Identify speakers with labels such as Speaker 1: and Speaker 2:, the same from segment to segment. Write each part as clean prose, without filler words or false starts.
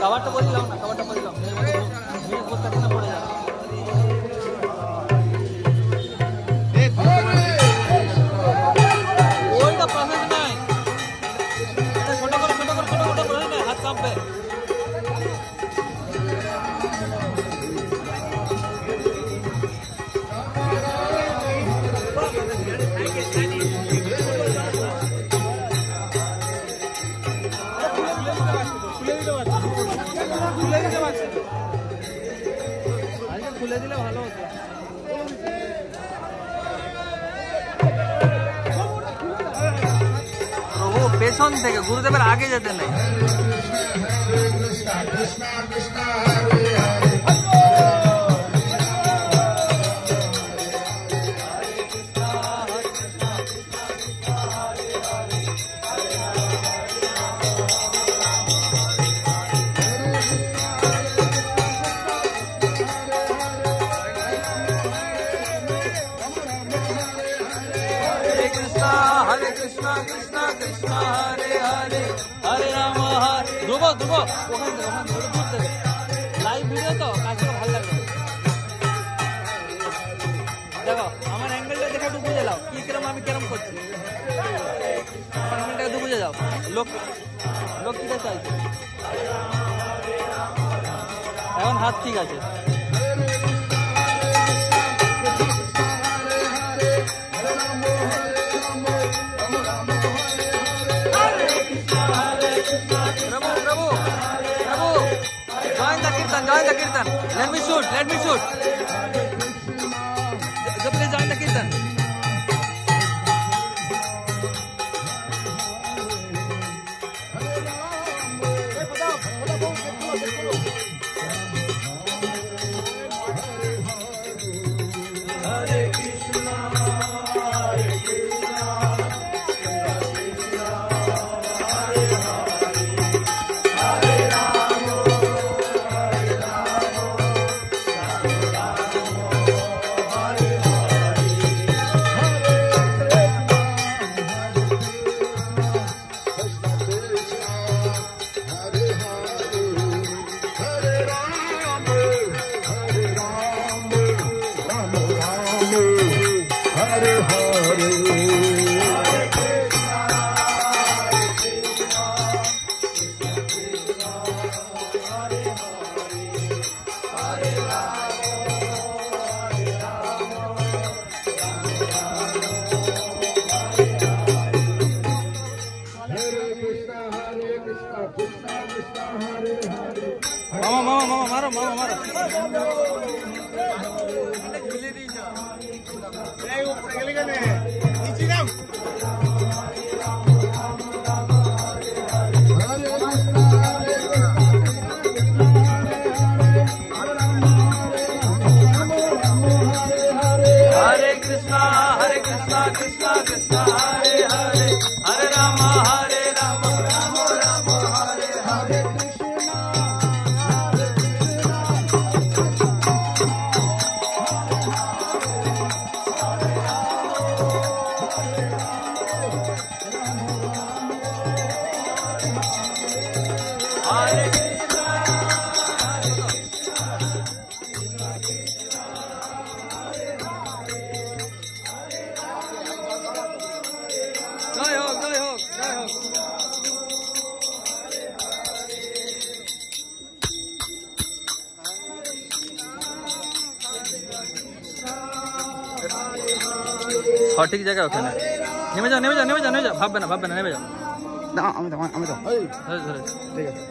Speaker 1: খাবারটা বলিলাম না, খাবারটা বলিলাম না পড়ে যাবে। ওইটা প্রসেস নাই, ছোট করে প্রসেস নাই, হাত কাঁপবে। খুলে দিলে ভালো হতো। প্রভু পেছন থেকে গুরুদেবের আগে যেতে নেই। Krishna Krishna Krishna Hare Hare Hare Rama Hare ধ্রুব ওখান থেকে লাইভ ভিডিও তো কাজটা ভালো লাগবে। দেখো আমার অ্যাঙ্গেলটা দেখে একটু বুঝে যাও কি কিরম আমি কিরম করছি, আমার অ্যাঙ্গেলটা একটু বুঝে যাও। লোক কিটা চাইছে এখন হাত ঠিক আছে। Join the kirtan. Let me shoot. So please join the kirtan. मारो हरे कृष्णा कृष्णा कृष्णा हरे हरे हरे राम राम राम हरे हरे। সঠিক জায়গা ওখানে নেমে যাও ভাববে না নেমে যাও।
Speaker 2: আমি তো
Speaker 1: ঠিক আছে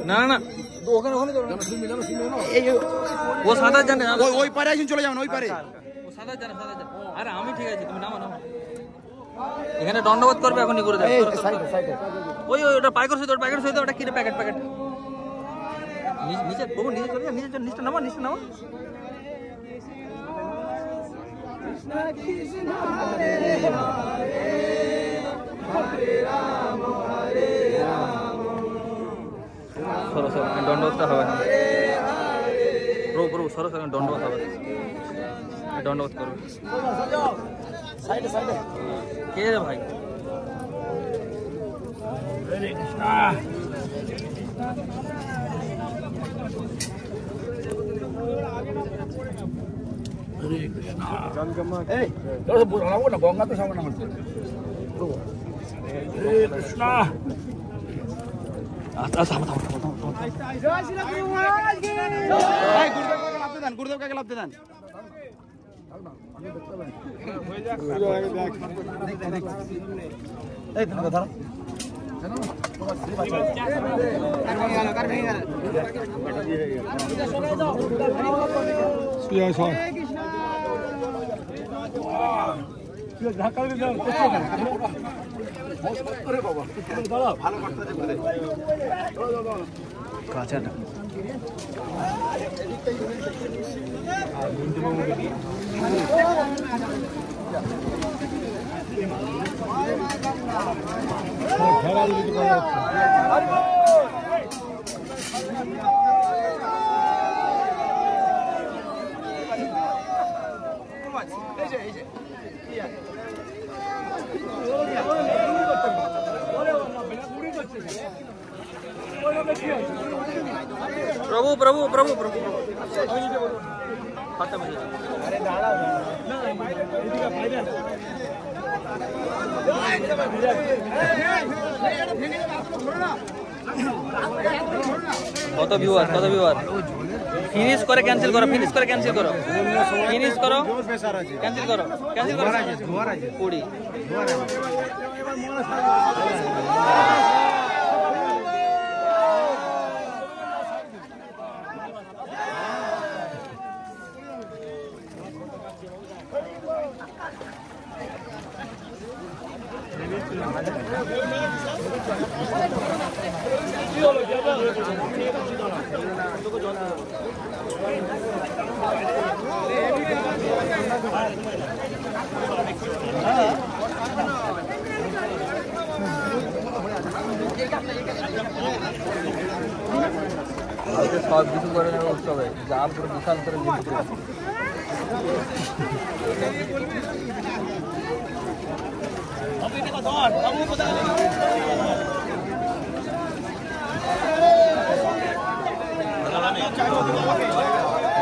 Speaker 1: না না না ওখানে ও সাঁতার জানে
Speaker 2: ওই পারে একজন চলে যাবেন ওই পারে
Speaker 1: ও সাঁতার জানে আরে আমি ঠিক আছে তুমি নামো এখানে দণ্ডবোধ করবে এখনই করে দেবে ওই ওটা পাইকার সহিত ওটা কি প্যাকেট নিচে বাবু নিচে চলে যা নিচে নামো সরো দণ্ডবোধটা হবে না প্রভু সরো দণ্ডবোধ হবে দণ্ডবোধ করবে কে রে ভাই
Speaker 2: গঙ্গা তো সামনে হরে কৃষ্ণ গুরুদেব কাকে লাভ দেন কাঁচাটা
Speaker 1: प्रभु কত ভিউয়ার ফিনিশ করে ক্যান্সেল করো ক্যান্সেল করো 20 সব কিছু করে নেবে উৎসবে যা পুরো বিশাল করে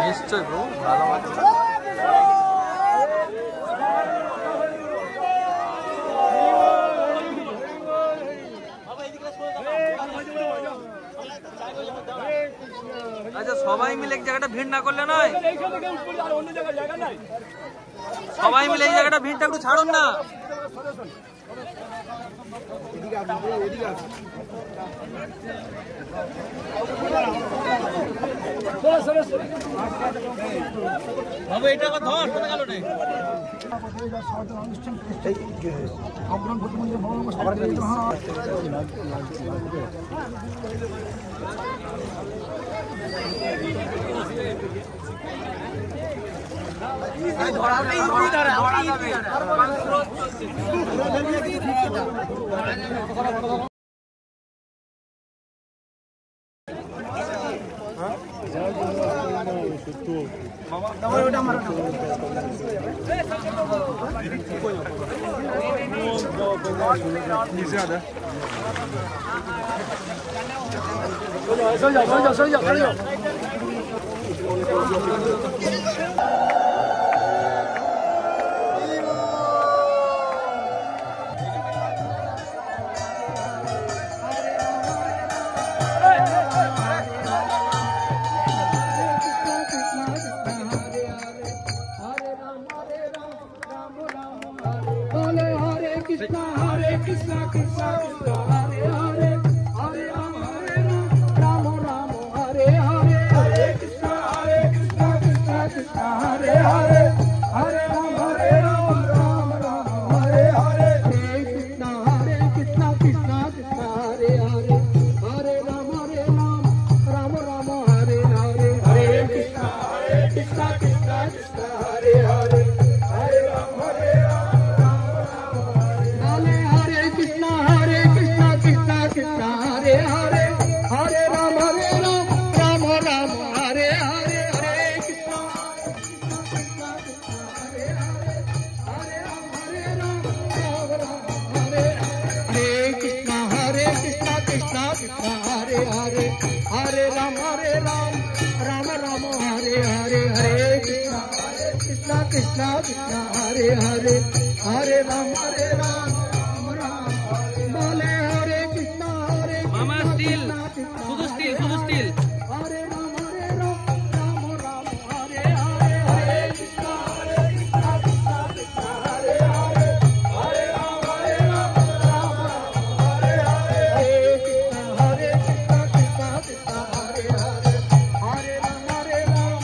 Speaker 1: নিশ্চয় ব্রো ভালো আচ্ছা সবাই মিলে এক জায়গাটা ভিড় না করলে নয় সবাই মিলে এই জায়গাটা ভিড়টা একটু ছাড়ুন না বাবু এটা কথা ধর কোথা গেল রে অগ্রণ প্রতিমন্ত্রী ভবন সবার ক্ষেত্রে Hare Krishna, Krishna
Speaker 3: Krishna Krishna Hare Hare Hare Ram Ram Ram Bole Hare Krishna
Speaker 1: মামা স্টিল শুধু still
Speaker 3: Hare Ram Ram Ram Hare Hare Hare Krishna Krishna Krishna Hare Hare Hare Ram Ram Hare Hare Hare Krishna Krishna Krishna Hare Hare Hare Ram Ram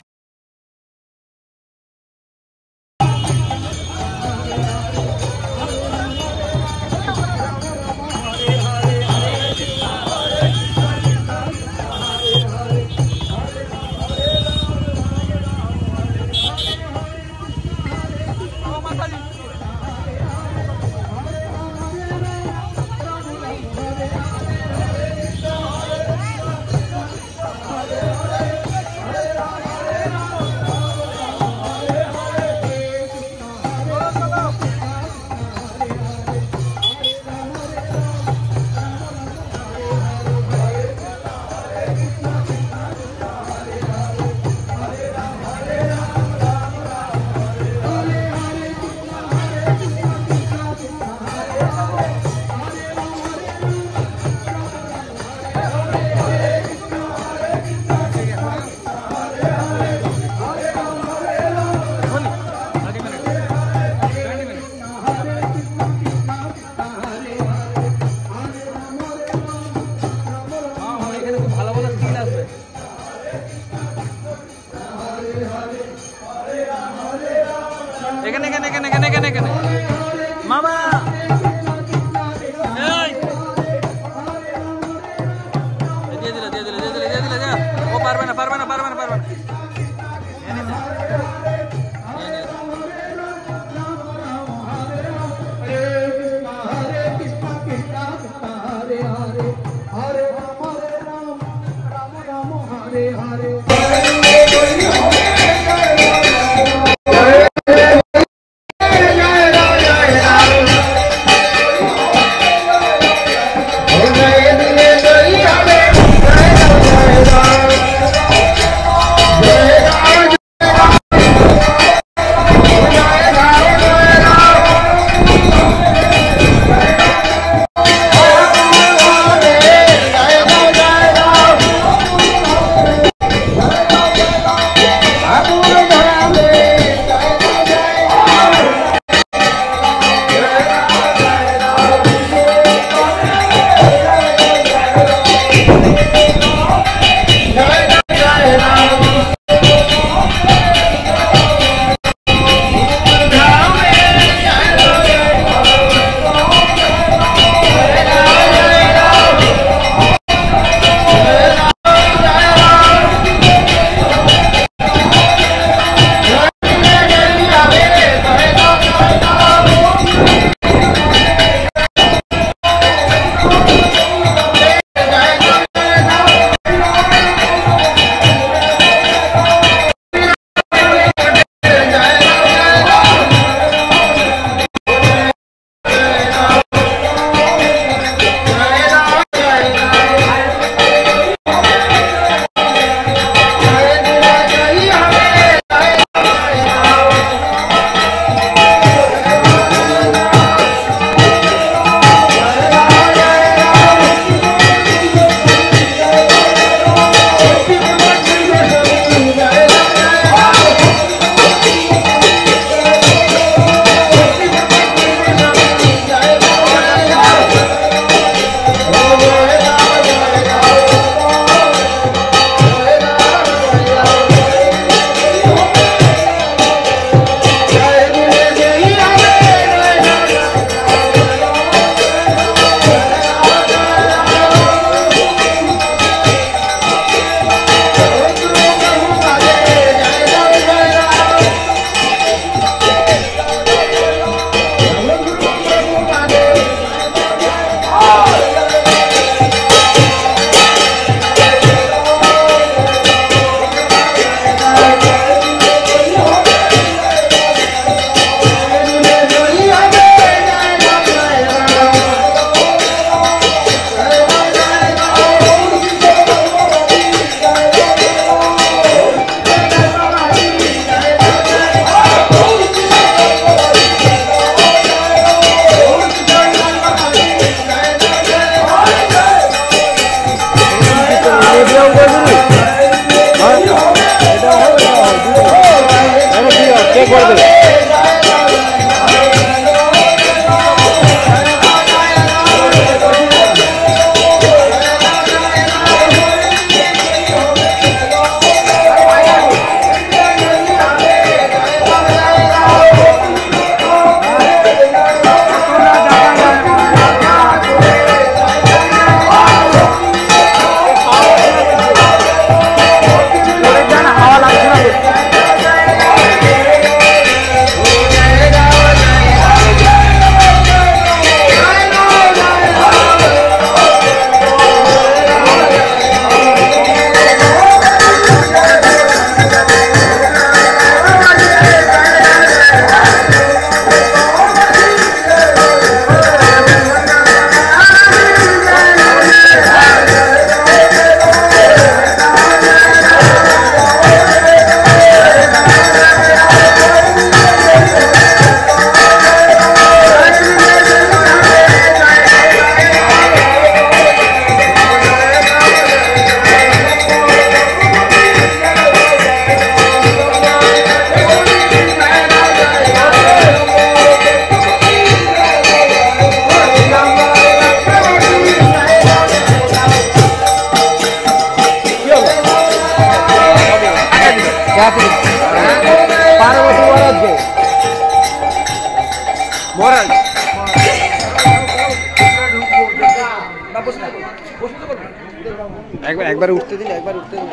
Speaker 2: একবার উঠতে দিন, একবার উঠতে দিন।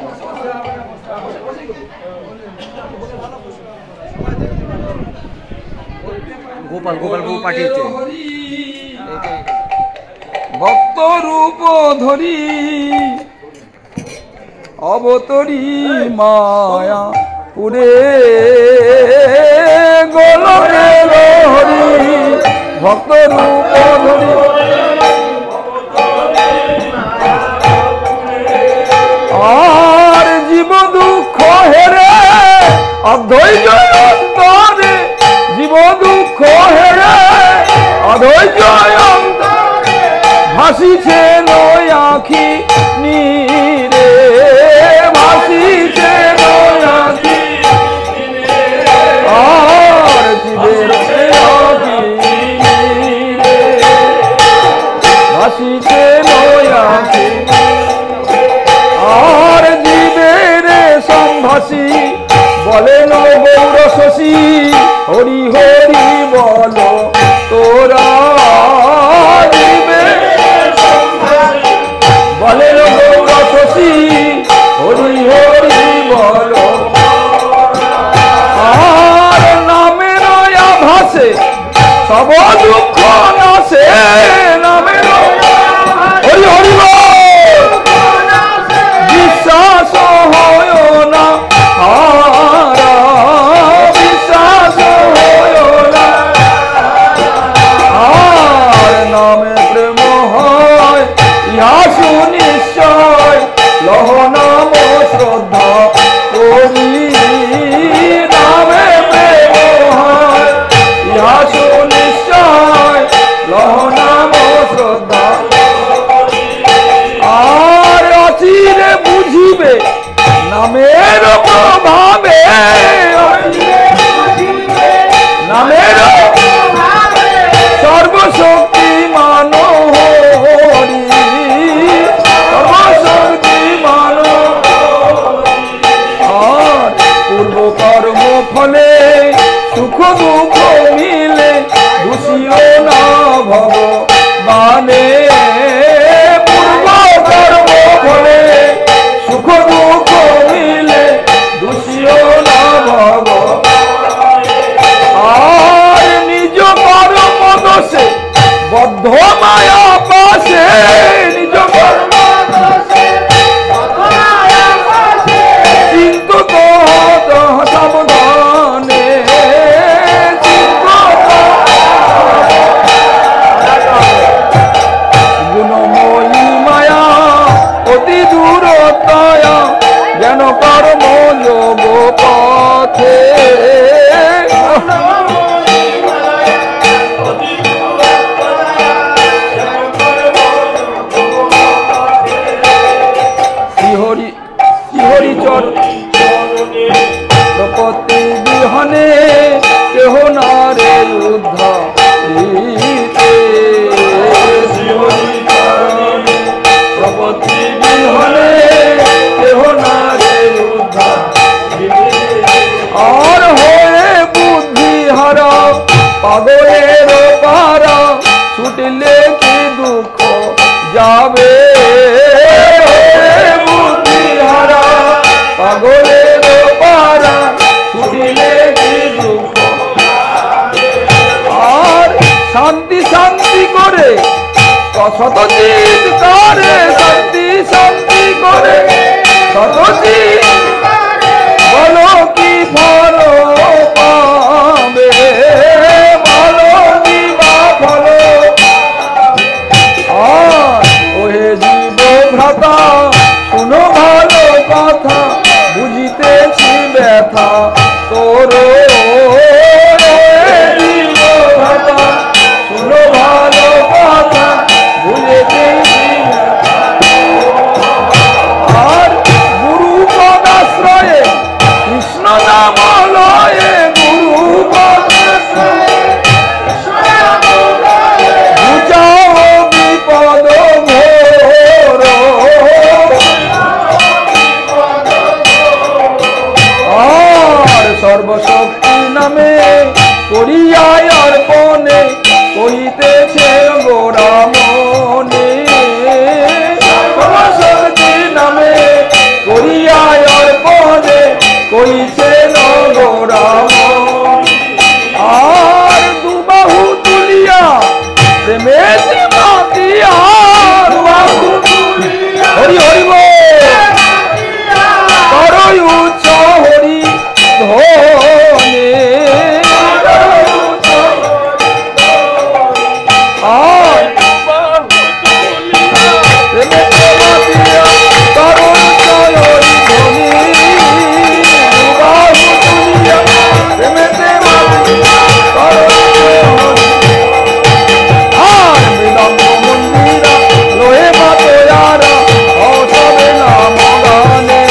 Speaker 2: গোপাল বউ পাঠিয়েছে।
Speaker 4: ভক্ত রূপ ধরি অবতরী মায়া পুরে গোলরে হরি ভক্ত রূপ ধরি আর জীব দুঃখ হেরে অধৈর্য অন্তরে জীব দুঃখ হেরে অধৈর্য অন্তরে ভাসিছে নয় আখি নীরে ভাসিছে নয় আখি আর জীবের আখি নীরে ভাসিছে নয় আখি আর জীবের সম্ভাসী বলেন গৌর শশী হরি হরি বল তোরা জীবের বলেন গৌর শশী হরি হরি বল আর নামের আভাসে সব দুঃখ নাশে নামের হরি হরি বল বিশ্বাস হয় না হারা বিশ্বাস হয় না আর নামে প্রেম হয় ইহা সুনিশ্চয় লহ নাম শ্রদ্ধা করি নামে প্রেম হয় ইহা সুনিশ্চয় লহ নাম শ্রদ্ধা আর অচিরে বুঝিবে নামের প্রভাবে নামের সর্বশক্তিমান হরি সর্বশক্তিমান আর পূর্ব কর্ম ফলে সুখ দুঃখ মিলে দোষিও না ভগবানে পূর্ব কর্ম ফলে সুখ দুঃখ মিলে দোষিও না ভগবানে আর নিজ কর্ম দোষে বদ্ধ মায়া পাশে নিজ কর্ম দোষে কিন্তু তো সাবধানে পাগলের পারা ছুটলে কি দুঃখ যাবে বুদ্ধিহারা পাগলের পারা ছুটলে কি দুঃখ আর শান্তি শান্তি করে শতজিৎ করে শান্তি শান্তি করে শতজিৎ বলো কি ফল পাবে বলো কি বা ফল আর ওহে জীব ভ্রাতা শুনো ভালো কথা বুঝিতেছি ব্যথা তোর জীব ভ্রাতা শুনো ভালো কথা বুঝিতেছি আর গুরু পদাশ্রয়ে কৃষ্ণ নাম লয়ে গুরু পদাশ্রয়ে বুঝাও বিপদ ঘোর আর সর্বশক্তি নামে করিয়ায় অর্পণে কহিতেছে গোরা মনে সর্বশক্তি নামে করিয়ায় অর্পণে কইছে গোরা মনে আর দুবাহু তুলিয়া প্রেমে মাতিয়া দুবাহু তুলিয়া হরি হরি করই উচ্চ হরি ধনে আর প্রেমে মাতিয়া করই উচ্চ হরি ধনে দুবাহু তুলিয়া প্রেমে মাতিয়া করই আর মৃদঙ্গ মন্দিরা লোহে মাতয়ারা অসবে নাম গানে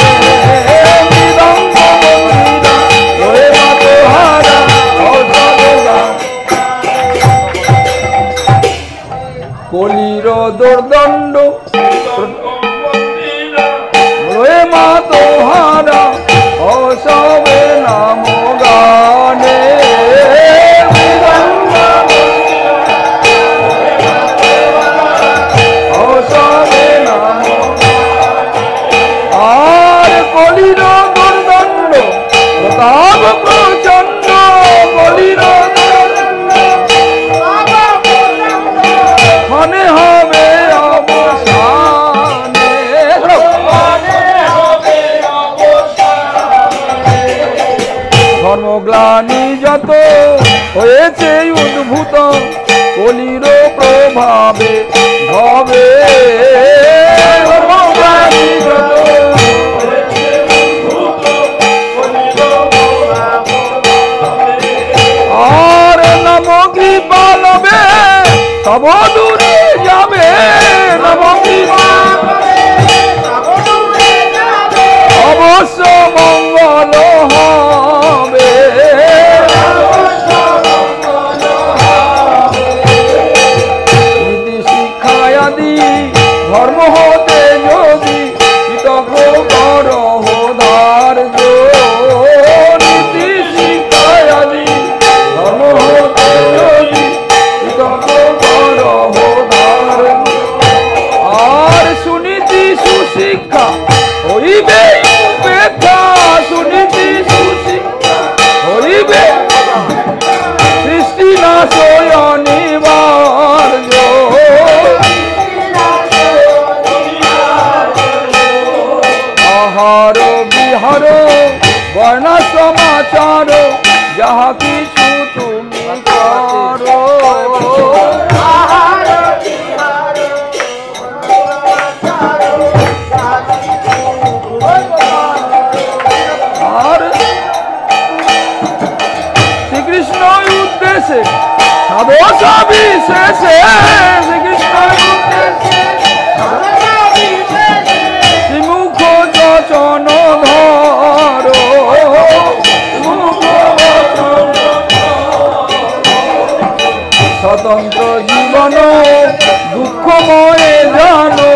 Speaker 4: মৃদঙ্গ মন্দিরা লোহে মাতহারা অসবে গান কলির দুর্দণ্ড লোহে মাতহারা অসবে নাম গানে আর কলির দুর্দণ্ড প্রতাপ প্রচন্ড কলির মনে হবে অবসানে ধর্মগ্লানি যত হয়েছে উদ্ভূত কলির প্রভাবে ভবে ধর্মগ্লানি যত আর নম কৃপালবে তব দূরে যাবে নম অবশ্য মঙ্গল হবে নীতি শিক্ষায়াদি ধর্ম হতে যদি কৃতজ্ঞ করহ ধার্য নীতি শিক্ষায়াদি ধর্ম হতে যদি কৃতজ্ঞ করহ ধার্য আর সুনীতি সুশিক্ষা হইবে উপেক্ষা সুনীতি সুশিক্ষা হইবে সৃষ্টি নাশ অনিবার্য আহার বিহার বর্ণ সমাচার যাহা কিছু তুমি করো আর শ্রীকৃষ্ণ উদ্দেশ্যে সাধসা বিশেষে শ্রীকৃষ্ণ উদ্দেশ্যে শ্রীমুখ যচন ধর স্বতন্ত্র জীবন দুঃখময় জানো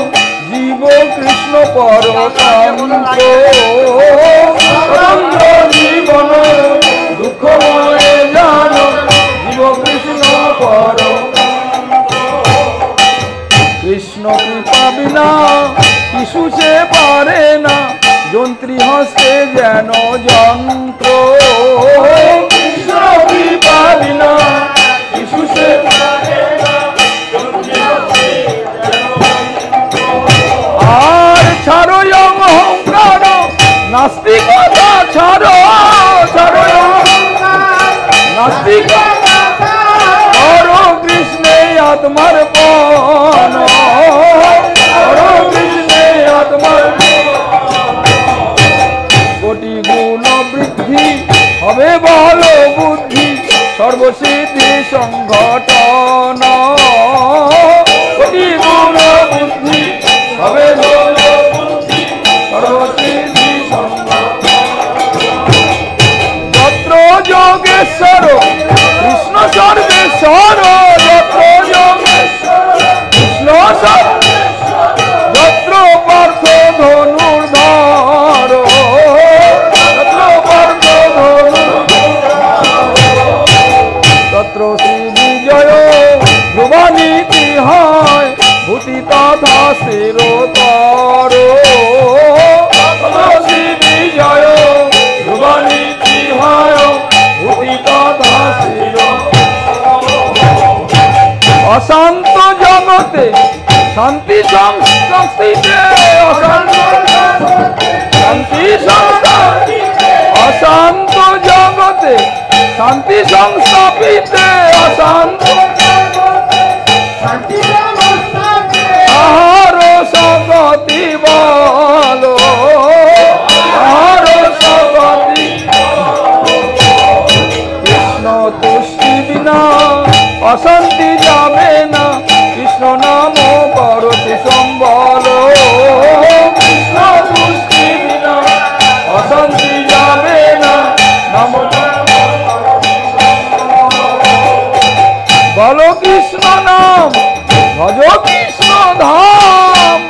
Speaker 4: জীব কৃষ্ণ পরতন্ত্র স্বতন্ত্র জীবন দুঃখময় জানো জীব কৃষ্ণ কেন যন্ত্র কৃষ্ণ কৃপা বিনা শিশু সে আর ছাড়ো অহংকার নাস্তিকতা ছাড়ো ছাড়ো নাস্তিকতা করো কৃষ্ণে আত্মার পণ করো কৃষ্ণে আত্মার কোটি গুণ বৃদ্ধি হবে ভালো বুদ্ধি সর্বসিদ্ধি সংগঠন কোটি গুণ বুদ্ধি হবে ভালো বুদ্ধি সর্বসিদ্ধি যত্র যোগেশ্বর কৃষ্ণ সর্বেশ্বর যত্র যোগেশ্বর কৃষ্ণ যত্র পার্থ ধনুর্ধর যত্র পার্থ তত্র শ্রী বিজয় ধ্রুবানীতি হয় ভূতি তথা শিরোতর তত্র শ্রী বিজয় ধ্রুবানীতি হয় ভূতি তথা অশান্ত জগতে শান্তি সংস্থিতে শান্তি অশান্ত জগতে শান্তি সংস্থাপিতে অশান্ত আহার সগতি বলো আহার সগতি কৃষ্ণ তুষ্টি বিনা অশান্তি যাবে না কৃষ্ণ নাম করতি সম্বল কৃষ্ণ তুষ্টি বিনা অশান্তি যাবে না নাম বলো কৃষ্ণ নাম ভজ কৃষ্ণ ধাম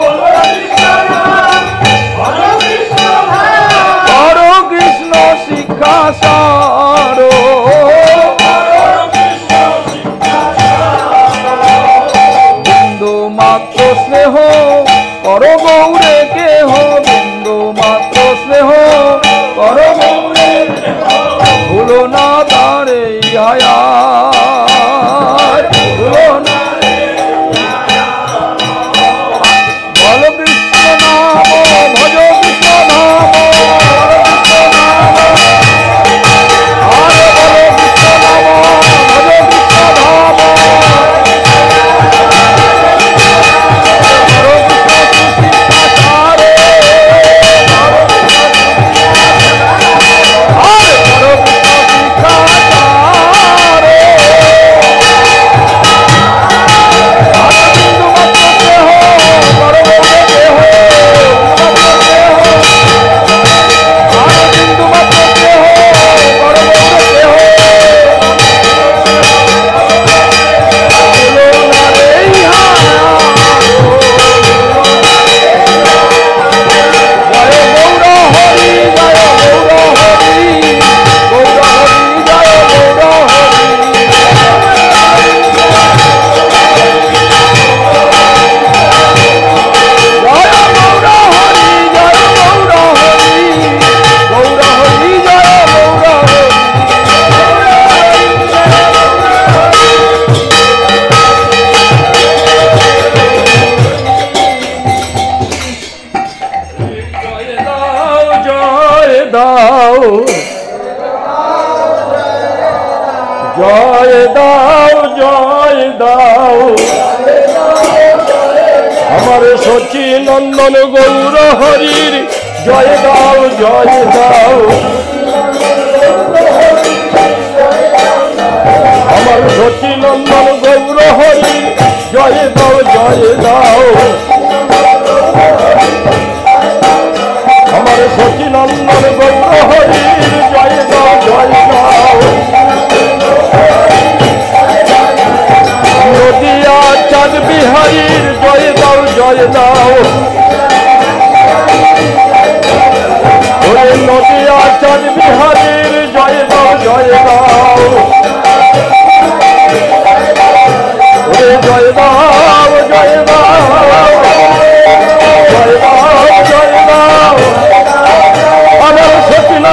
Speaker 4: করো কৃষ্ণ শিক্ষা সার বিন্দু মাত্র স্নেহ করো গৌরে কেহ বিন্দু মাত্র স্নেহ করো গৌরে ভুলো না তারে ইহায়া ভুলো না বলো কৃষ্ণ নাম ভজ কৃষ্ণ নাম জয় দাও জয় দাও আমার সচি নন্দন গৌর হরির জয় দাও জয় দাও আমার সচি নন্দন গৌর হরির জয় দাও জয় দাও আমার সচি নন্দন গৌর হরির জয় দাও জয় দাও নদিয়া চাঁদ বিহারীর জয় দাও জয় দাও নদিয়া চাঁদ বিহারীর জয় দাও জয় দাও জয় দাও জয় দাও জয় দাও জয় দাও আমার সচিন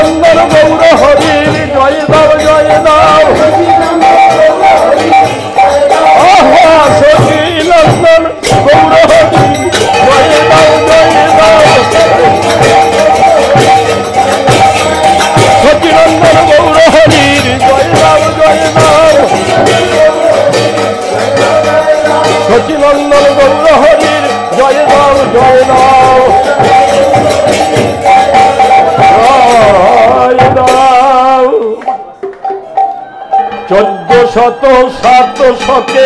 Speaker 4: 1407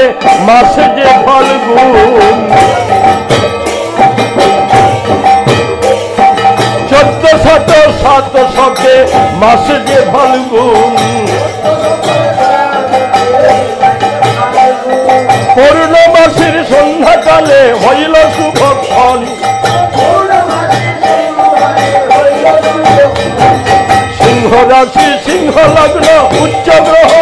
Speaker 4: মাসে যে ফাল্গুন 1407 মাসে যে ফাল্গুন পূর্ণমাসের সন্ধ্যাকালে হইল শুভক্ষণ সিংহ রাশি সিংহ লগ্ন উচ্চ গ্রহ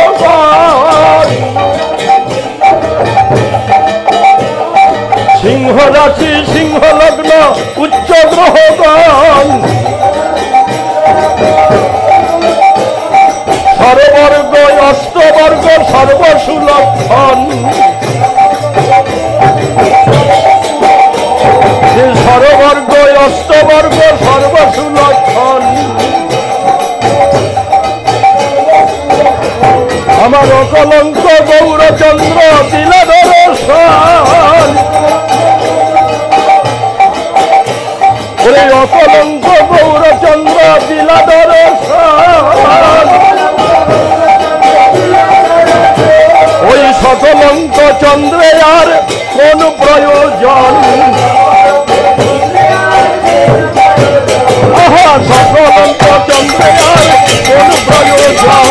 Speaker 4: সিংহ রাশি সিংহ লগ্ন উচ্চ গ্রহগণ সর্ববর্গ অষ্টবর্গ সর্বসুলক্ষণ সর্ববর্গ অষ্টবর্গ সর্বসুলক্ষণ আমার অকলঙ্ক গৌরচন্দ্র দিলা দর্শন ওরে অকলঙ্ক গৌরচন্দ্র দিলা দর্শন ওই সকলঙ্ক চন্দ্রে আর কোন প্রয়োজন আহা সকলঙ্ক চন্দ্রে আর কোন প্রয়োজন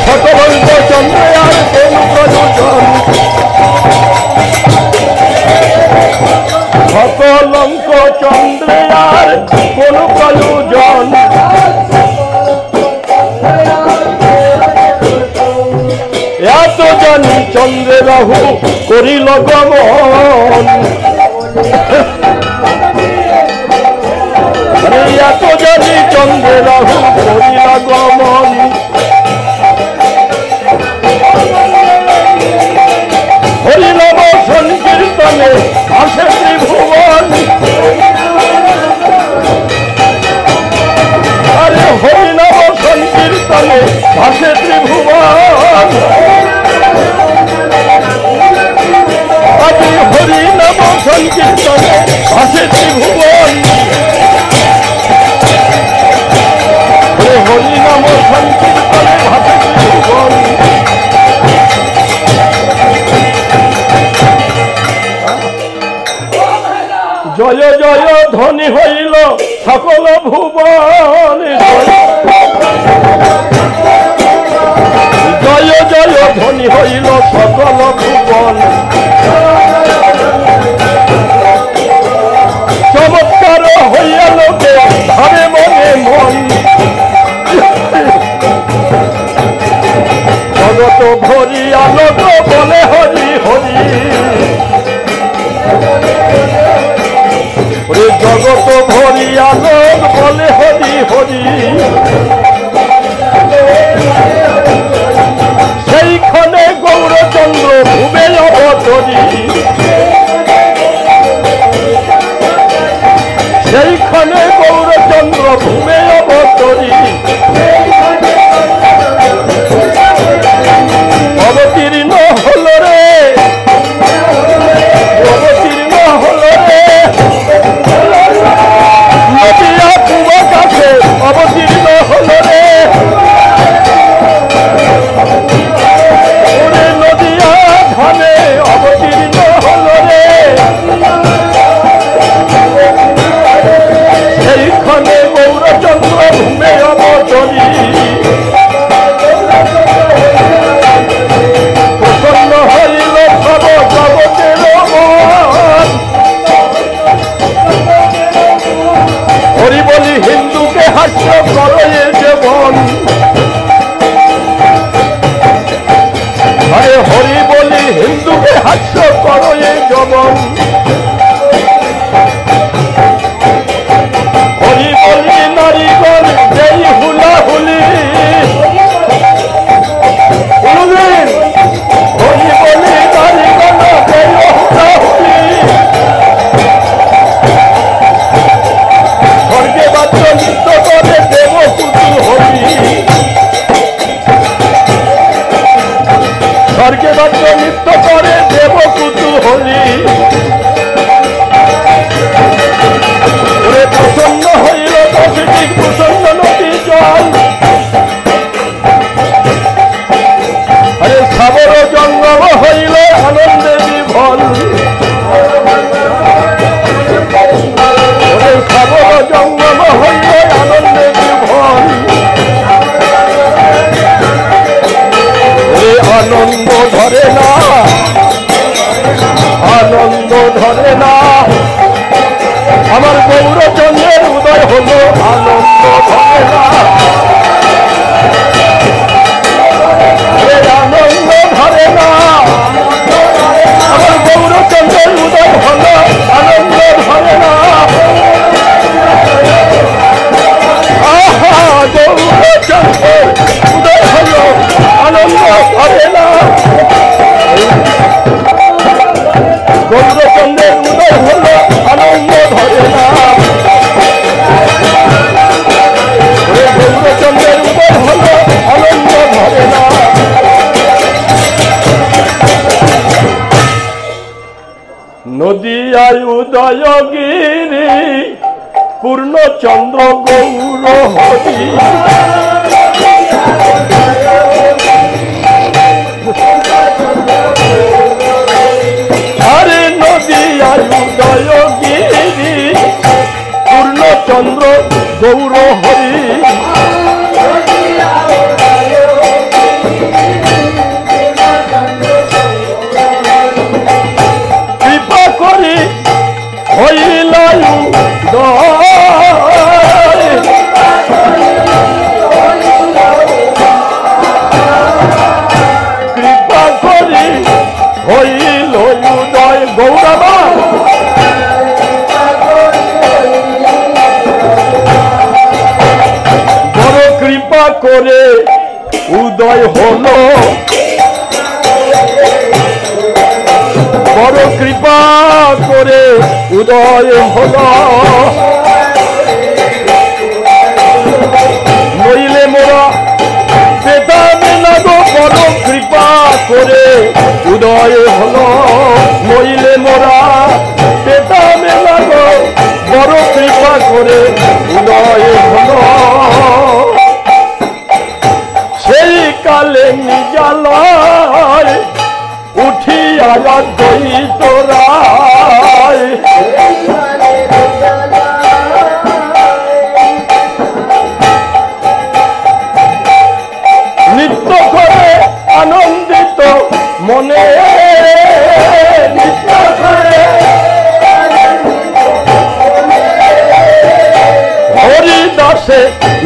Speaker 4: সকলঙ্ক চন্দ্রে আর কোন প্রয়োজন সকলঙ্ক চন্দ্রে আর কোন প্রয়োজন এত জানি চন্দ্রে রাহু করিল গমন এত জানি চন্দ্রে রাহু করিল গমন হরিনাম সংকীর্তনে আসে ত্রিভুবন আরে হরিনাম সংকীর্তনে আসে ত্রিভুবন আরে হরিনাম সংকীর্তনে আসে ত্রিভুবন হরিনাম সংকীর্তনে আসে ত্রিভুবন জয় জয় ধ্বনি হইল সকল ভুবন জয় জয় ধ্বনি হইল সকল ভুবন চমৎকার হইয়া লোকে ভাবে মনে মন জগত ভরি আলোক বলে হরি হরি জগত ভরি আলোক বলে হরি হরি সেইখানে গৌরচন্দ্র ভুবে অবতরী সেইখানে গৌরচন্দ্র ভুবে অবতরী অবতীর্ণ হল রে অবতীর্ণ হল রে নদিয়া পূর্ব কাছে অবতীর্ণ হল রে ওরে নদিয়া ধানে অবতীর্ণ হল রে সেইখানে গৌরচন্দ্র ভূমে অবতরী প্রসন্ন হইল সব জগতের মন হরি বলি হিন্দুকে হাস্য করে জীবন আরে হরি বলি হিন্দুকে হাস্য করে জীবন হরি বলি নারীগণ যেই হুলাহুলি হরি বলি নারীগণ যেই হুলাহুলি স্বর্গে বাচ্চ নৃত্য করে দেব কুতুহলী স্বর্গে বাচ্চ নৃত্য করে দেব কুতুহলী উদয়গিরি পূর্ণচন্দ্র গৌর হরি আরে নদিয়া উদয়গিরি পূর্ণচন্দ্র গৌর হরি কৃপা করি হইল কৃপা করি হইল উদয় গৌরবা বড় কৃপা করে উদয় হলো বড় কৃপা করে উদয় হলো নইলে মোরা পেতামে না গো বড় কৃপা করে উদয় হলো নইলে মোরা পেতামে না গো বড় কৃপা করে উদয় হলো সেই কালে নিজালয় উঠিয়া দ্বৈত রায় নৃত্য করে আনন্দিত মনে নৃত্য করে হরিদাসে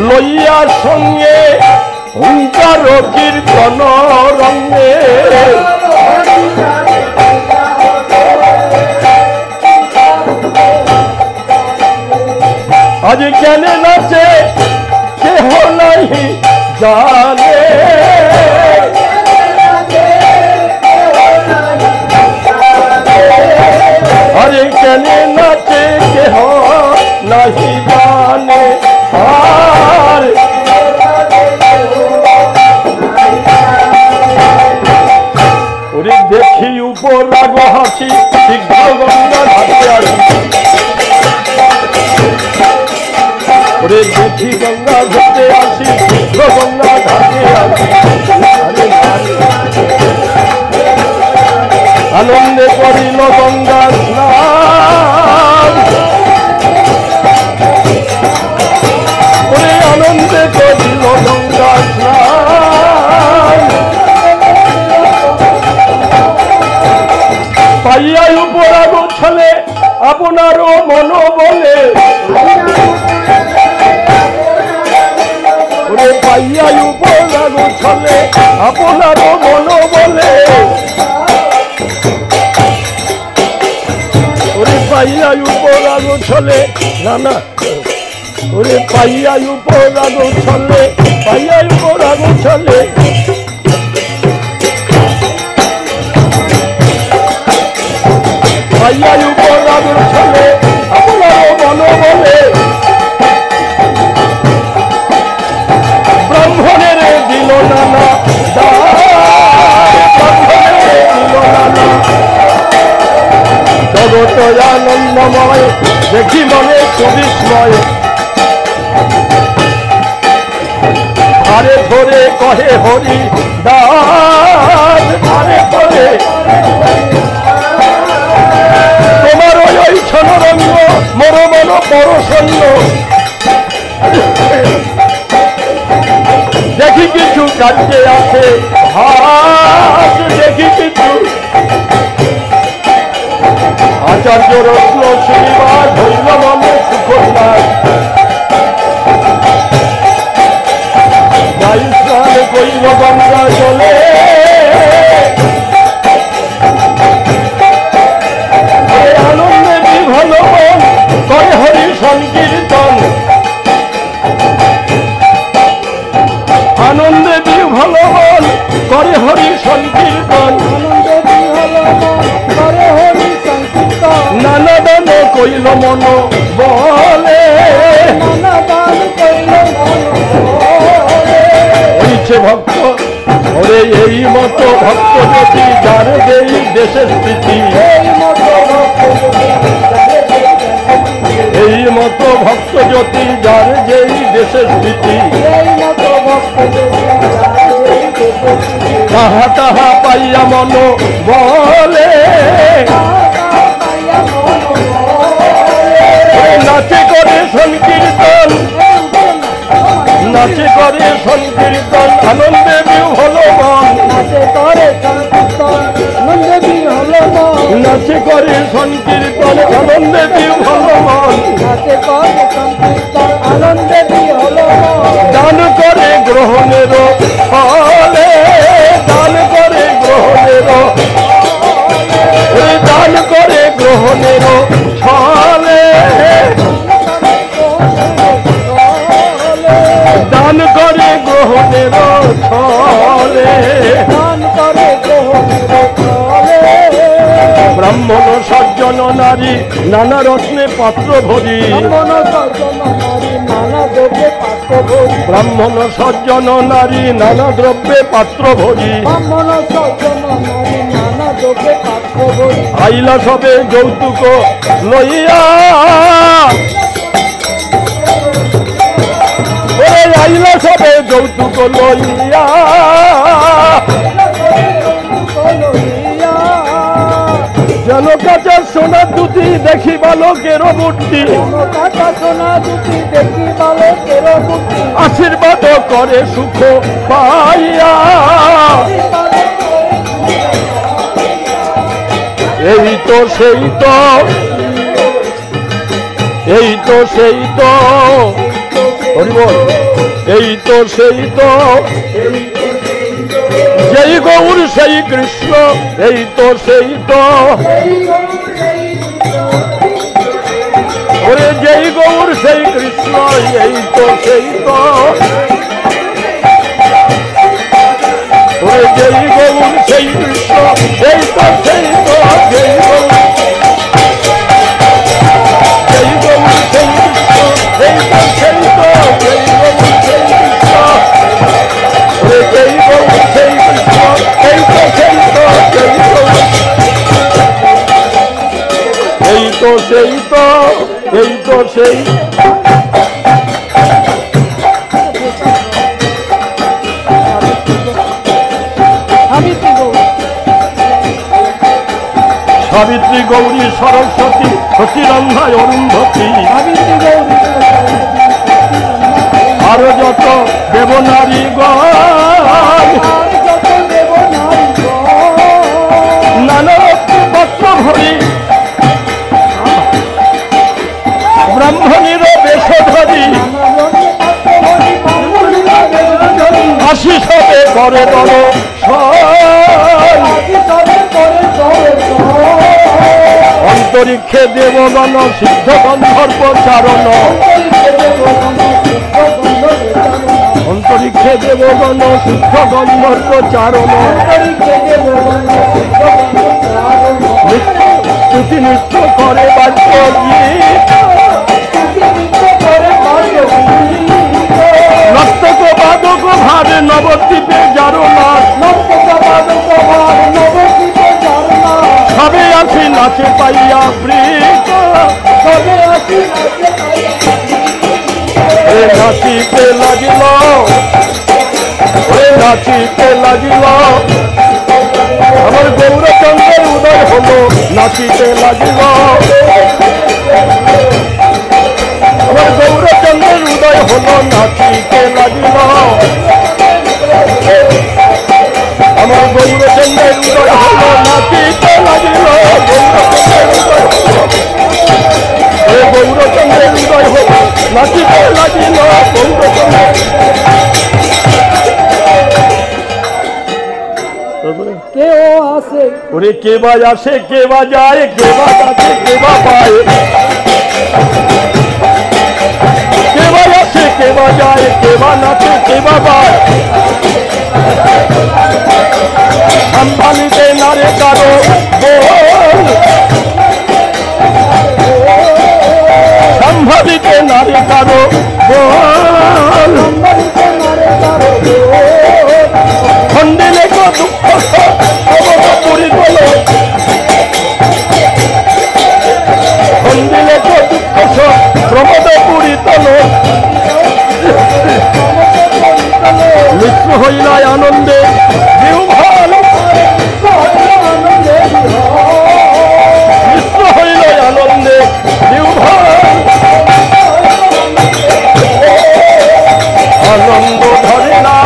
Speaker 4: লইয়া সঙ্গে হুঙ্কার কীর্তন রঙ্গে আজ কেনে নাচে কেহ নাহি জানে আরে কেনে নাচে কেহ নাহি জানে আর ওরে দেখি উপর রাগ হাসি শীঘ্র গঙ্গা ঘাটে আসি ওরে দেখি গঙ্গা ঘাটে আসি শীঘ্র গঙ্গা ঘাটে আসি আনন্দে করিল গঙ্গা স্নান ওরে আনন্দে করিল গঙ্গা স্নান পাইয়া উপরাগ ছলে আপনারও মন বলে ওরে পাইয়া উপরাগ ছলে আপনারও মন বলে ওরে পাইয়া উপরাগ ছলে না না ওরে পাইয়া উপরাগ ছলে পাইয়া উপরাগ ছলে পাইয়া উপরাগ ছলে আপনারও মন বলে ব্রাহ্মণের দিল নানা ব্রাহ্মণের দিল নানা জগত আনন্দময় দেখি মনে সুবিস্ময় ধারে ধরে কহে হরি দাস ধারে ধরে তোমার ওই ছনরঙ্গ মোর মন পরশন্য দেখি কিছু কাজে আছে হাত দেখি কিছু আচার্য রত্ন শ্রীবাস হইল মনে সুখনাথ যাই স্নান কইল গঙ্গা জলে আনন্দে বিভল মন করে হরি সংকীর্তন আনন্দে বিভল মন করে হরি সংকীর্তন নানা দান কইল মন বলে হইছে ভক্ত ওরে এই মতো ভক্ত যদি যার দেই দেশের স্থিতি ভক্ত জ্যোতি যার যেই দেশে স্থিতি
Speaker 3: এই মতো ভক্ত
Speaker 4: তাহা তাহা পাইয়া মন বলে নাচে করে সংকীর্তন নাচে করে সংকীর্তন আনন্দে বিহ্বল মন
Speaker 3: নাচে করে সংকীর্তন আনন্দে বিহ্বল মন
Speaker 4: নাচে করে সংকীর্তন আনন্দে বিহ্বল মন
Speaker 3: নাচে করে সংকীর্তন আনন্দে বিহ্বল মন
Speaker 4: দান করে গ্রহণের ফলে দান করে গ্রহণের দান করে গ্রহণের ছলে দান করে গ্রহণের ছলে
Speaker 3: দান করে গ্রহণের ফলে
Speaker 4: ব্রাহ্মণ সজ্জন নারী নানা রত্নে পাত্র ভরি
Speaker 3: ব্রাহ্মণ সজ্জন নারী নানা দ্রব্যে পাত্র ভরি
Speaker 4: ব্রাহ্মণ সজ্জন নারী নানা দ্রব্যে পাত্র ভরি
Speaker 3: ব্রাহ্মণ সজ্জন নারী নানা দ্রব্যে পাত্র ভরি
Speaker 4: আইলা সবে যৌতুক লইয়া ওরে আইলা সবে যৌতুক লইয়া যেন কাঁচা সোনা দুটি দেখি বালকের মূর্তি
Speaker 3: কাটা সোনা দুটি দেখি বালকের মূর্তি
Speaker 4: আশীর্বাদ করে সুখ পাইয়া এই তো সেই তো এই তো সেই তো হরিবল এই তো সেই তো যেই গৌর সেই কৃষ্ণ এই তো সেই তো ওরে যেই গৌর সেই কৃষ্ণ এই তো সেই তো ওরে যেই গৌর সেই কৃষ্ণ এই তো সেই তো যেই গৌর সেই গৌর সেই কৃষ্ণ এই তো সেই তো যেই গৌর সেই কৃষ্ণ ওরে যেই গৌর সেই কৃষ্ণ এই তো সেই তো যেই গৌর এই তো সেই তো এই তো সেই সাবিত্রী গৌরী সরস্বতী সতীরন্ধায় অরুন্ধতী আরো যত দেবনারী নানা পত্র ভরি ব্রাহ্মণীর বেশধরী আশিস হবে করে বড় অন্তরিক্ষে দেবগণ সিদ্ধ গন্ধর্ব চারণ অন্তরিক্ষে দেবগণ সিদ্ধ গন্ধর্ব চারণ স্তুতি নৃত্য করে বাদ্য নর্তক বাদক ভারে নবদ্বীপে যারো নাচ সবে আসি নাচে পাইয়া বৃত নাচিতে লাগিল নাচিতে লাগিল আমার গৌরচন্দ্রের উদয় হলো নাচিতে লাগিল আমার গৌরচন্দ্রের উদয় হলো নাচিতে লাগিল আমার গৌরচন্দ্রের উদয় হলো নাচিতে লাগিল গৌরচন্দ্রের উদয় হলো নাচিতে লাগিল গৌরচন্দ্রের
Speaker 3: কেউ আসে
Speaker 4: ওরে কে বা আসে কে বা যায় কে বা যাচ্ছে কে বা পায় কে বা আসে কে বা যায় কে বা নাচে কে বা পায় সম্ভালিতে নারে কারো বল সম্ভালিতে নারে কারো বল খন্ডিলে কো দুঃখ পুরী বলো খন্ডিলে কো দুঃখ প্রমোদ পুরী মিশ্র হইলায় আনন্দে বিহ্বল, মিশ্র হইলায় আনন্দে বিহ্বল, আনন্দ ধরে না,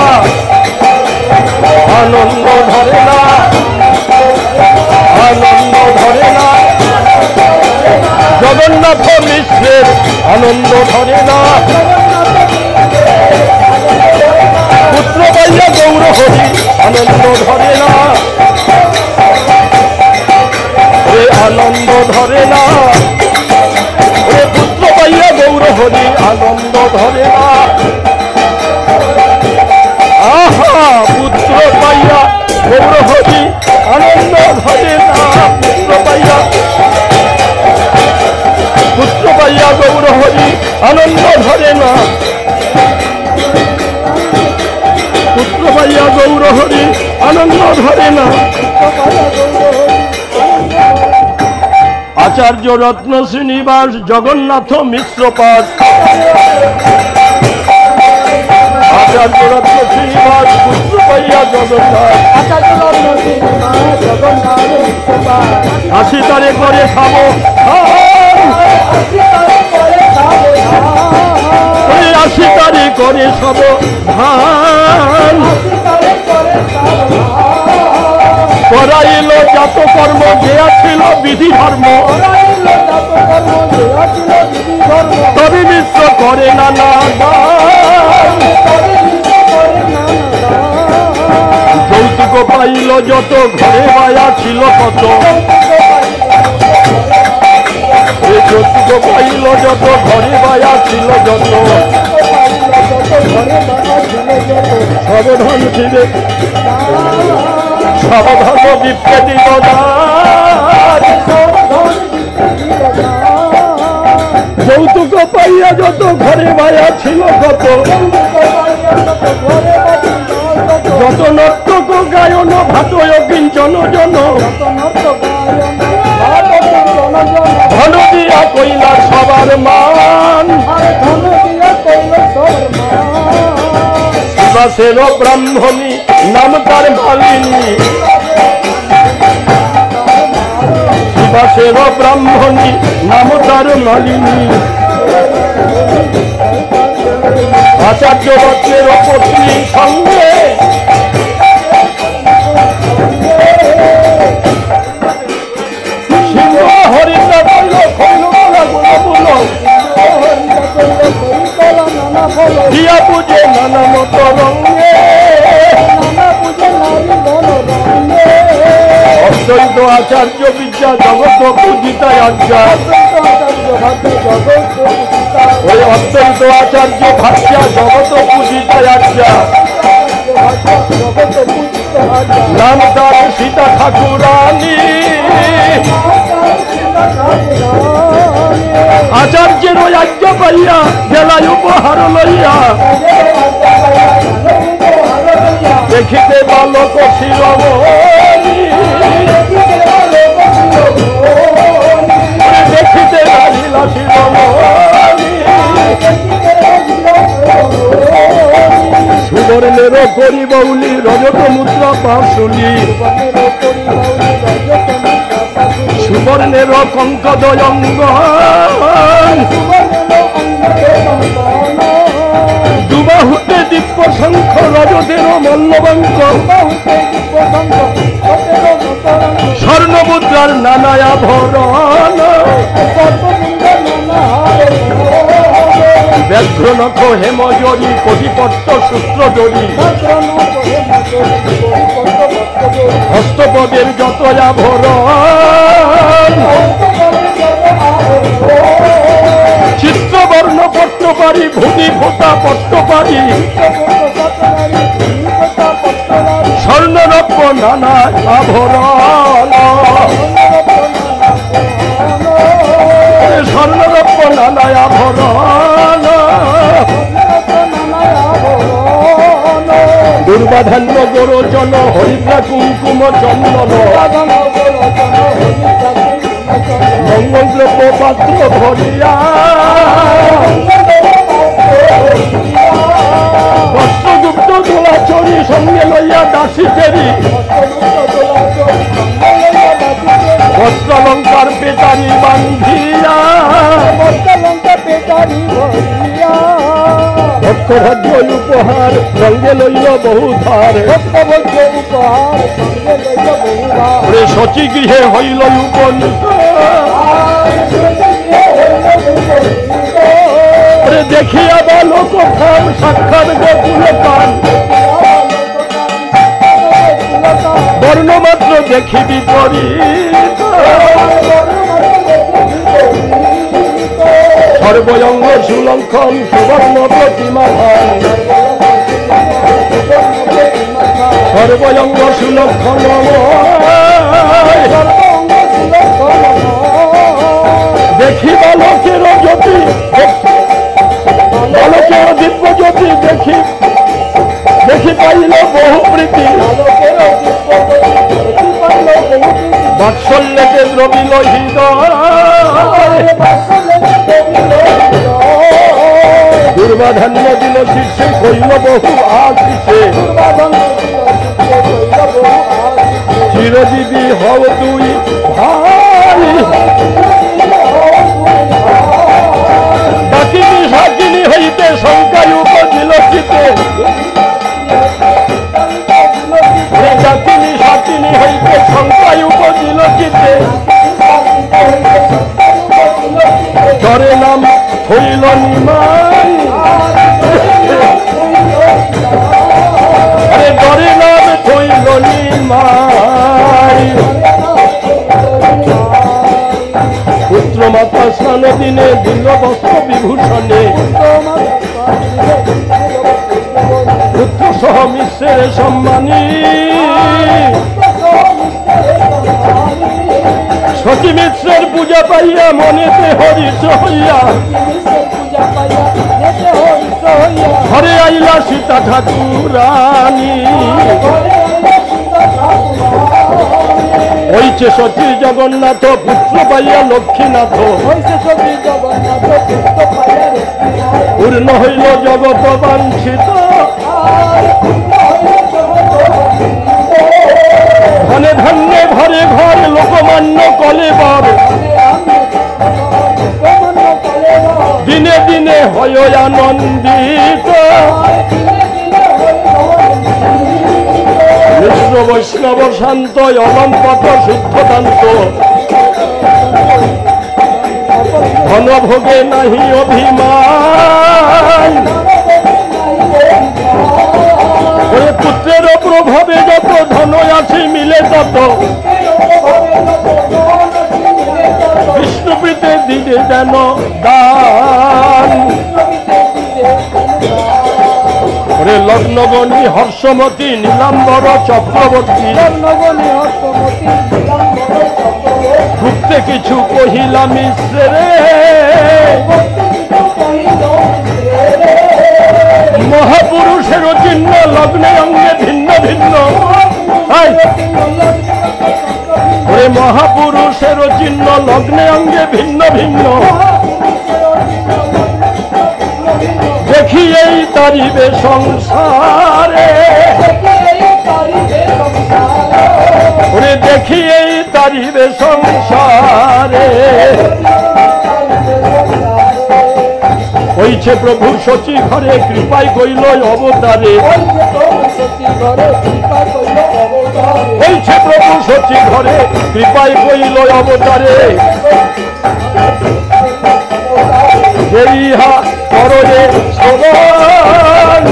Speaker 4: আনন্দ ধরে না, আনন্দ ধরে না, জগন্নাথ মিশ্রের আনন্দ ধরে না, পুত্র পাইয়া গৌর হরি আনন্দ ধরে না, এ আনন্দ ধরে না, এ পুত্র পাইয়া গৌর হরি আনন্দ ধরে না, আহা পুত্র পাইয়া গৌর হরি আনন্দ ধরে না, পুত্র পাইয়া গৌর হরি আনন্দ ধরে না, পুত্র পাইয়া গৌর হরি আনন্দ ধরে না। আচার্য রত্ন শ্রীনিবাস জগন্নাথ মিশ্র পাঠ, আচার্য রত্ন শ্রীনিবাস পুত্র পাইয়া জগন্নাথ, আশি তারে করে খাবো, আশি তারে করে সব ধান, করাইল যত কর্ম দেয়া ছিল বিধি ধর্ম, তবে মিশ্র করে না দান, যৌতুক পাইল যত ঘরে বায়া ছিল কত, যৌতুক পাইল যত ঘরে বায়া ছিল যত, সাবধান ছিলেন সাবধান বিপ্রে দিল যৌতুক পাইয়া যত ঘরে বায়া ছিল কত, যত নর্তক গায়ন ভাতয় কিঞ্চন জন, ধন দিয়া কইলা সবার মান, শিবাসের ব্রাহ্মণী নাম তার মালিনী, শিবাসের ব্রাহ্মণী নাম তার মালিনী, আচার্য রত্নের পত্নী সঙ্গে সিংহ হরিণা কইল খৈল কলা গোলাপুল, দিয়া পুজে নানা মত রঙে, অদ্বৈত আচার্য বিদ্যা জগৎ পূজিতায় আজ্ঞা, ওই অদ্বৈত আচার্য ভাষা জগৎ পূজিতায় আজ্ঞা, নাম তার সীতা ঠাকুরানী, আচার্যের ওই আজ্ঞা পাইয়া গেলায় উপহার লইয়া, দেখিতে বালক শিরোমণি, দেখিতে লাগিলা শিরোমণি, সুবর্ণের করি বৌলি রজত মুদ্রা পাশুলি, সুবর্ণের কঙ্কদয়ঙ্গন, দুবাহুতে দিব্য শঙ্খ রজতের মল্লবঙ্ক, স্বর্ণ মুদ্রার নানা আভরণ, ব্যাঘ্র নখ হেমজরি কোটিপট্ট সূত্রজরি, হস্তপদের যত আভরণ, চিত্রবর্ণ পট্ট পারি ভূমি ফোটা পট্ট পারি, স্বর্ণরত্ন নানা আভরণ, স্বর্ণরত্ন নানা আভরণ, দুর্বাধান্য গোরজন হরিদ্রা কুঙ্কুম চন্দন, মঙ্গলদ্রব্য পাত্র ভরিয়া, বস্ত্রযুক্ত দোলাচরি ভক্তভাগ্য উপহার সঙ্গে লইল বহু ধার
Speaker 3: ভক্তভোগ্য উপহার সঙ্গে লইল বহুবার
Speaker 4: ওরে শচী গৃহে হইল উপনীত ওরে দেখিয়া বালক খান সাক্ষাৎ গোকুল পান বর্ণমাত্র দেখি বিপরীত সর্বঙ্গ সুলঙ্ঘন সুবর্ণ প্রতিমা ভান সর্বঙ্গ সুলক্ষণ দেখি বালকের জ্যোতি বালকের দিব্য জ্যোতি দেখি দেখি পাইল বহু প্রীতি বাৎসল্যকে দ্রবিল হৃদয় দুর্বাধান্য দিল শীর্ষে কইল বহু আশিসে চিরজীবী হও তুই ভাই ডাকিনি সাকিনি হইতে শঙ্কায় উপজিল চিতে ডাকিনি সাকিনি হইতে শঙ্কায় উপজিল চিতে চরে নাম হইল নিমাই আরে ডরে নাম হইল নিমাই পুত্র মাতা স্নান দিনে দিল বস্ত্র বিভূষণে পুত্র সহ মিশ্রের সম্মানী সতী মিশ্রের পূজা পাইয়া মনেতে হরিষ হইয়া ঘরে আইলা সীতা ঠাকুরানী হইছে সতী জগন্নাথ পুত্র পাইয়া লক্ষ্মীনাথ পূর্ণ হইল জগৎ বাঞ্ছিত ধনে ধান্যে ঘরে ঘর লোকমান্য কলেবর দিনে দিনে হয় আনন্দিত মিশ্র বৈষ্ণব শান্ত অলম্পট শুদ্ধদান্ত ধনভোগে নাহি অভিমান ওই পুত্রের প্রভাবে যত ধন আছে মিলে তত বিষ্ণুপ্রীতে দিতে যেন দান ওরে লগ্নগণী হর্ষমতী নীলাম্বর চক্রবর্তী ঘুরতে কিছু কহিলা মিশ্রে মহাপুরুষের চিহ্ন লগ্নে অঙ্গে ভিন্ন ভিন্ন ওরে মহাপুরুষের চিহ্ন লগ্নে অঙ্গে ভিন্ন ভিন্ন দেখি এই তারিবে সংসারে ওরে দেখি এই তারিবে সংসারে হইছে প্রভু শচী ঘরে কৃপায় কইল অবতারে হইছে প্রভু শচী ঘরে কৃপায় কইল অবতারে ইহা করলে শ্রবণ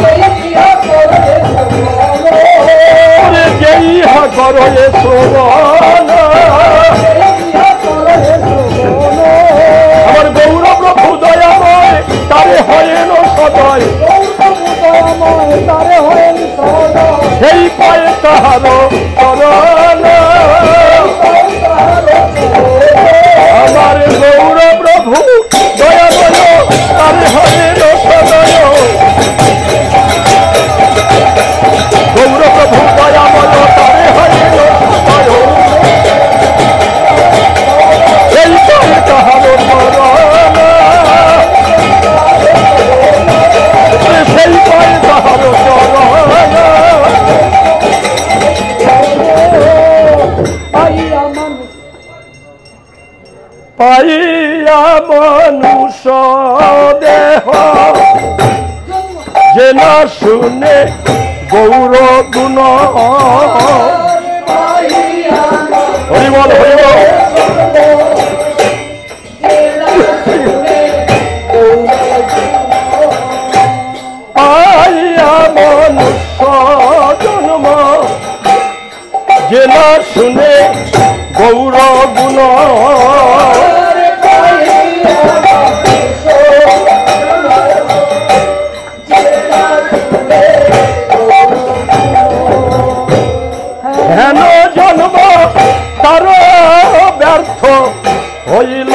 Speaker 4: ইহা করলে শ্রবণ আমার গৌর প্রভু দয়াময় তারে হয়েন সদয় সেই পায়ে তাহার চরণ আমার গৌর প্রভু দয়াময় তারে হয়েন সদয় গৌর প্রভু দয়াময় তারে হয়েন সদয় সেই পায়ে তাহার চরণ সেই পায়ে তাহার চরণ যে না শুনে গৌর গুণ হরিবল হরিবল আইয়া মনুষ্য জন্ম যে না শুনে গৌর গুণ হেন জন্ম তার ব্যর্থ হইল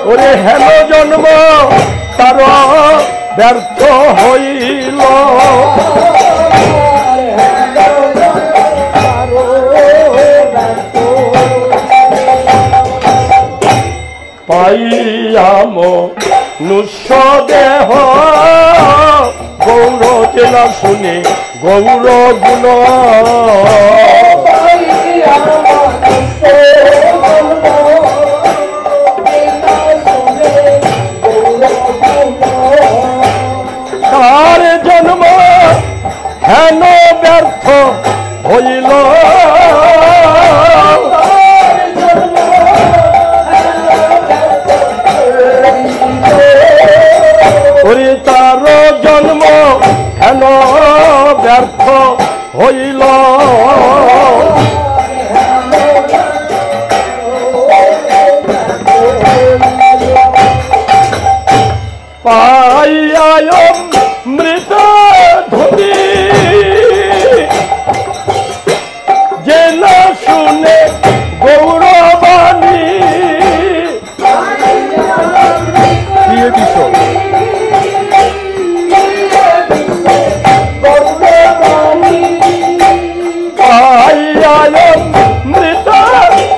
Speaker 4: ওরে হেন জন্ম তার ব্যর্থ হইল পাইয়াম নুষ্য দেহ গৌর জেলা শুনে গৌর গুণ তার জন্ম হেন ব্যর্থ হইল ওরে তার জন্ম হেন ব্যর্থ হইল পাইয়ায় মৃত ধনী যে না শুনে গৌরবাণী দিয়ে দিস মৃত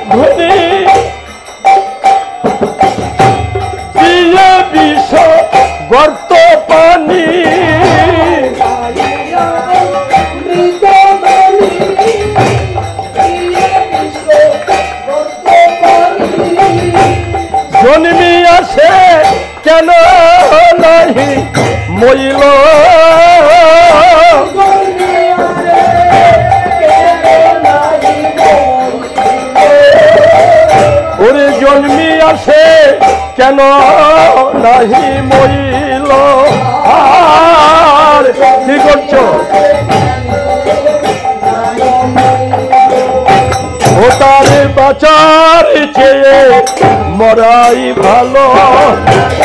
Speaker 4: ধনী দিয়ে বিষ গর্ত পানি জন্মি আসে কেন নাহি মইল ওরে জন্মি আসে কেন নাহি মইল আর কি করছো ও তারে বাঁচার চেয়ে মরাই ভালো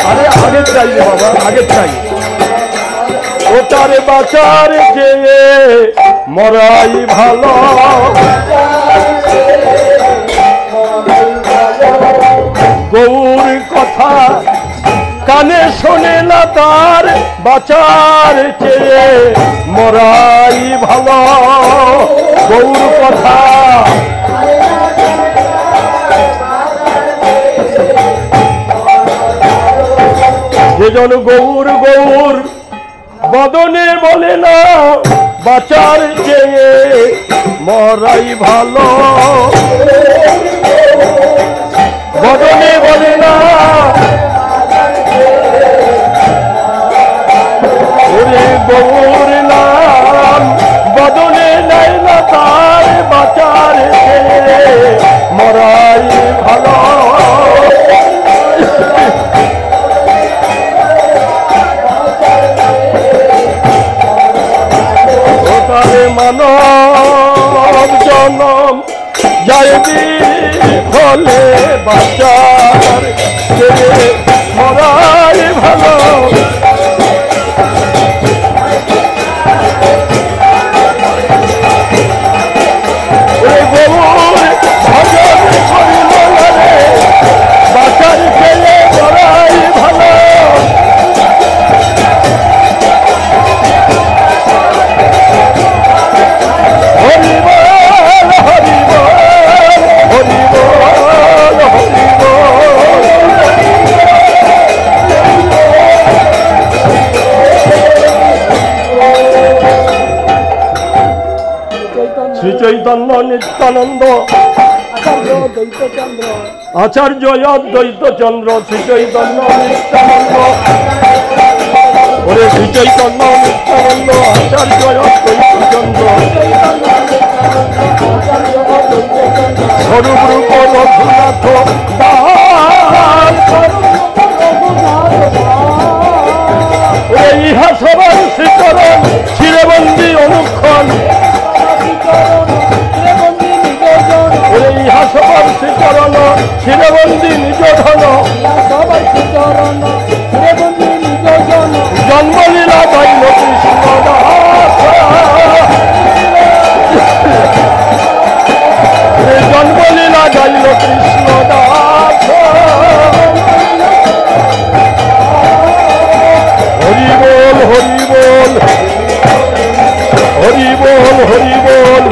Speaker 4: আরে আগে চাই বাবা আগে চাই ও তারে বাঁচার চেয়ে মরাই ভালো গৌর কথা কানে শোনে না তার বাঁচার চেয়ে মরাই ভালো গৌর কথা যেজন গৌর গৌর বদনে বলে না বাঁচার চেয়ে মরাই ভালো বদনে বলে না ওরে গৌর নাম বদনে নেয় না তার বাঁচার চেয়ে মরাই ভালো মানব জনম যাইবি হলে বাঁচার চেয়ে মরাই ভালো ভজন করিল রে বাঁচার চেয়ে মরাই ভালো শ্রী চৈতন্য নিত্যানন্দ আচার্য অদ্বৈত চন্দ্র শ্রী চৈতন্য নিত্যানন্দ ওরে শ্রী চৈতন্য নিত্যানন্দ আচার্য অদ্বৈত চন্দ্র স্বরূপ রূপ রঘুনাথ ওরে ইহা সবার শ্রীচরণ চিরবন্দী অনুক্ষণ ওরে ইহা সবার শ্রীচরণ চিরবন্দী নিজ ধন জন্মলীলা দৈব কৃষ্ণ জন্মলীলা দৈব কৃষ্ণ দাস হরি বল হরি বল হরি বল হরি বল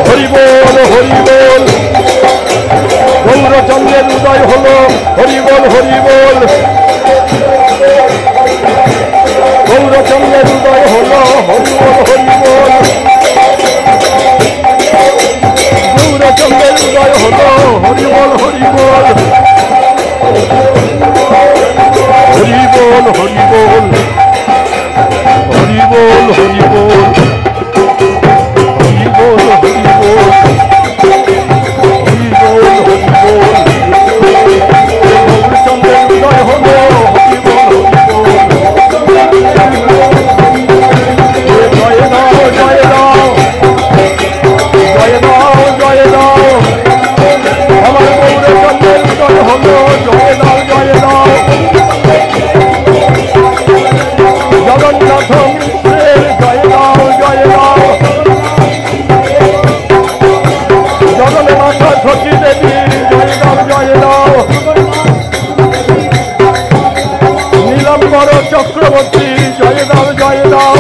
Speaker 4: হরি বল হরি বল গৌরচন্দ্রের উদয় হলো হরি বল হরি বল গৌরচন্দ্রের উদয় হলো হরি বল হরি বল গৌরচন্দ্রের উদয় হলো হরি বল হরি বল হরি বল হরি বল হরি বল হরি বল হরি বল হরি বল হরি বল হরি বল গৌরচন্দ্রের উদয় হলো হরি বল হরি বল জয় দাও জয় দাও জয় দাও জয় দাও আমার গৌরচন্দ্রের উদয় হলো জয় দাও জয় দাও জগন্নাথ মিশ্রের জয় দাও জয় দাও জগন্নাথ সখী দেবীর জয় দাও জয় দাও নীলাম্বর চক্রবর্তী জয় দাও জয় দাও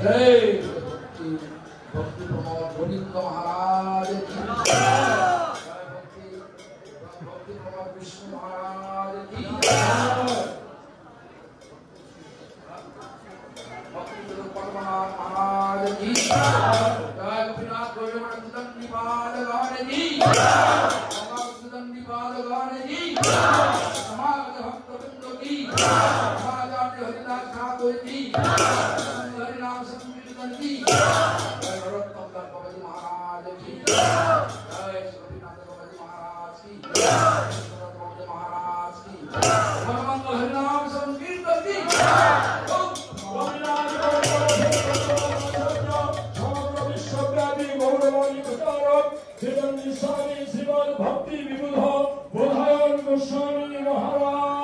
Speaker 3: जय महाराज की भक्ति प्रमोद विष्णु महाराज की भक्ति परमात्मा महाराज की जय गोपीनाथ गोविंद सुदंडी बालगान जी सुदंडी बालगान जी समाज भक्त वृंद की समाज हरिदास ठाकुर जी हरिनाम संकीर्तन की जय नरोत्तम गणपति महाराज की जय गोपीनाथ गणपति महाराज की जय महाराज की भगवंत हरिनाम संकीर्तन की
Speaker 4: भक्ति विबुध बोधायन गोस्वामी महाराज